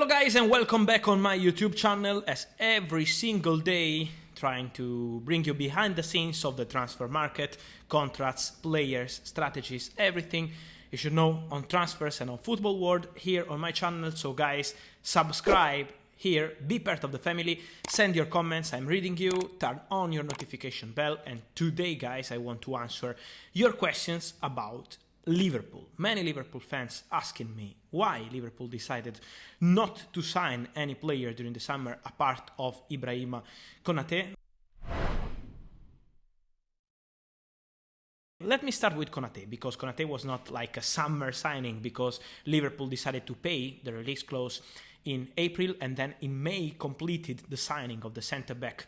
guys, and welcome back on my YouTube channel, as every single day trying to bring you behind the scenes of the transfer market, contracts, players, strategies, everything you should know on transfers and on football world here on my channel. So guys, subscribe here, be part of the family, send your comments, I'm reading you, turn on your notification bell, and today guys I want to answer your questions about Liverpool. Many Liverpool fans asking me why Liverpool decided not to sign any player during the summer apart of Ibrahima Konate. Let me start with Konate, because Konate was not like a summer signing, because Liverpool decided to pay the release clause in April and then in May completed the signing of the centre-back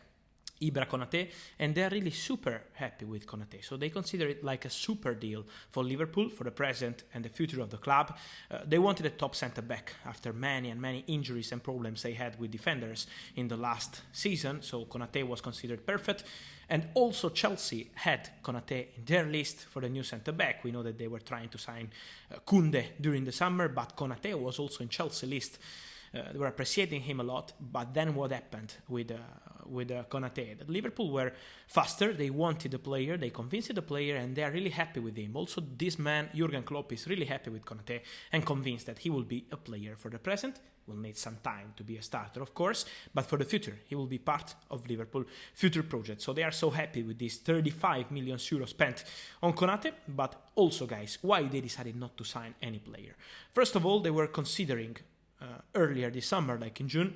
Ibra Konate, and they're really super happy with Konate. So they consider it like a super deal for Liverpool, for the present and the future of the club. They wanted a top centre-back after many injuries and problems they had with defenders in the last season, so Konate was considered perfect. And also Chelsea had Konate in their list for the new centre-back. We know that they were trying to sign Koundé during the summer, but Konate was also in Chelsea list. They were appreciating him a lot, but then what happened with Konate? That Liverpool were faster, they wanted the player, they convinced the player, and they are really happy with him. Also, this man, Jurgen Klopp, is really happy with Konate and convinced that he will be a player for the present. Will need some time to be a starter, of course, but for the future, he will be part of Liverpool future project. So they are so happy with this 35 million euros spent on Konate, but also, guys, why they decided not to sign any player? First of all, they were considering earlier this summer, like in June,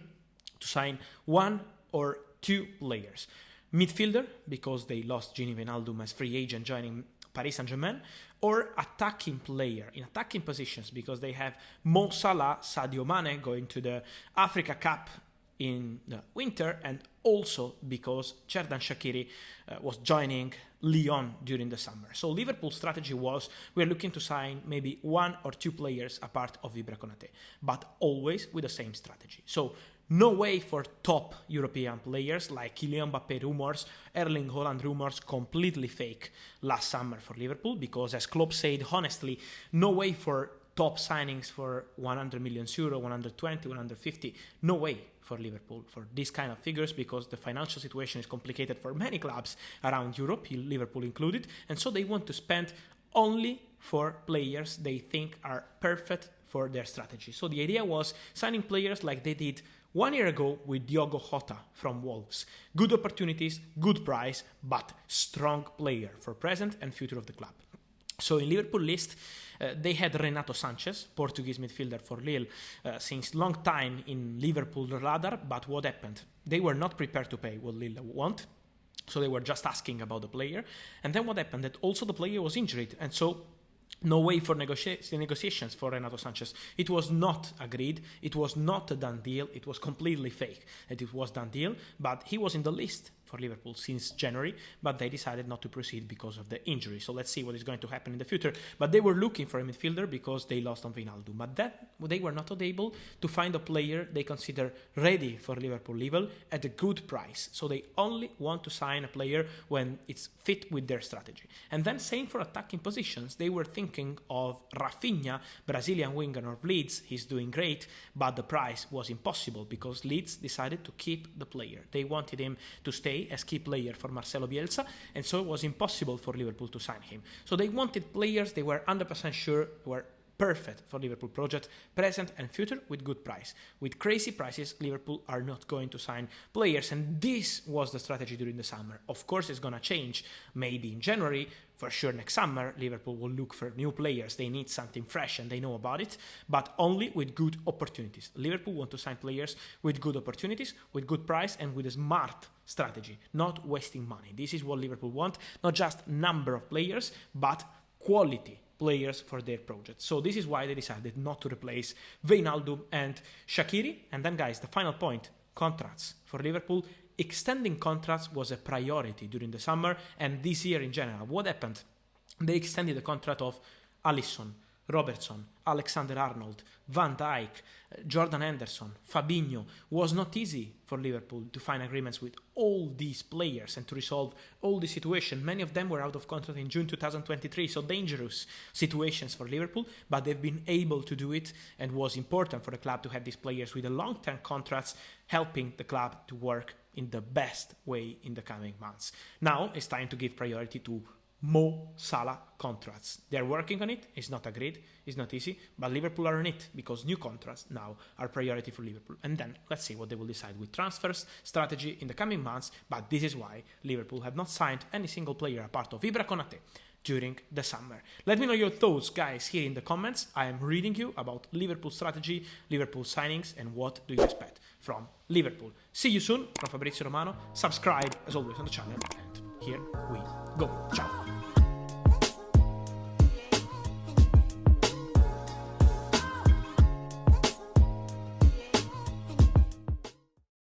to sign one or two players. Midfielder, because they lost Gini Wijnaldum as free agent joining Paris Saint-Germain, or attacking player in attacking positions, because they have Mo Salah, Sadio Mane going to the Africa Cup in the winter, and also because Xherdan Shaqiri was joining Lyon during the summer. So Liverpool's strategy was, we're looking to sign maybe one or two players apart of Ibra Konate, but always with the same strategy. So no way for top European players like Kylian Mbappé rumors, Erling Haaland rumors, completely fake last summer for Liverpool, because as Klopp said, honestly, no way for top signings for 100 million euro, 120, 150, no way for Liverpool for these kind of figures, because the financial situation is complicated for many clubs around Europe, Liverpool included, and so they want to spend only for players they think are perfect for their strategy. So the idea was signing players like they did 1 year ago with Diogo Jota from Wolves. Good opportunities, good price, but strong player for present and future of the club. So in Liverpool list, they had Renato Sanchez, Portuguese midfielder for Lille, since long time in Liverpool radar, but what happened? They were not prepared to pay what Lille want, so they were just asking about the player. And then what happened? That also the player was injured, and so no way for negotiations for Renato Sanchez. It was not agreed, it was not a done deal, it was completely fake that it was done deal, but he was in the list for Liverpool since January, but they decided not to proceed because of the injury. So let's see what is going to happen in the future. But they were looking for a midfielder because they lost on Wijnaldum, but that they were not able to find a player they consider ready for Liverpool level at a good price. So they only want to sign a player when it's fit with their strategy. And then same for attacking positions. They were thinking of Rafinha, Brazilian winger of Leeds. He's doing great, but the price was impossible because Leeds decided to keep the player. They wanted him to stay as key player for Marcelo Bielsa, and so it was impossible for Liverpool to sign him. So they wanted players they were 100% sure were perfect for Liverpool project, present and future, with good price. With crazy prices, Liverpool are not going to sign players, and this was the strategy during the summer. Of course, it's going to change maybe in January. For sure, next summer, Liverpool will look for new players. They need something fresh, and they know about it, but only with good opportunities. Liverpool want to sign players with good opportunities, with good price, and with a smart strategy, not wasting money. This is what Liverpool want, not just number of players, but quality players for their project. So this is why they decided not to replace Wijnaldum and Shaqiri. And then, guys, the final point, contracts for Liverpool. Extending contracts was a priority during the summer and this year in general. What happened? They extended the contract of Alisson, Robertson, Alexander-Arnold, Van Dijk, Jordan Henderson, Fabinho. Was not easy for Liverpool to find agreements with all these players and to resolve all the situations. Many of them were out of contract in June 2023, so dangerous situations for Liverpool, but they've been able to do it, and was important for the club to have these players with the long-term contracts, helping the club to work in the best way in the coming months. Now it's time to give priority to Mo Salah contracts. They're working on it. It's not agreed. It's not easy, but Liverpool are on it because new contracts now are priority for Liverpool. And then let's see what they will decide with transfers strategy in the coming months. But this is why Liverpool have not signed any single player apart of Ibra Konate during the summer. Let me know your thoughts, guys, here in the comments. I am reading you about Liverpool strategy, Liverpool signings, and what do you expect from Liverpool. See you soon from Fabrizio Romano. Subscribe as always on the channel, and here we go. Ciao.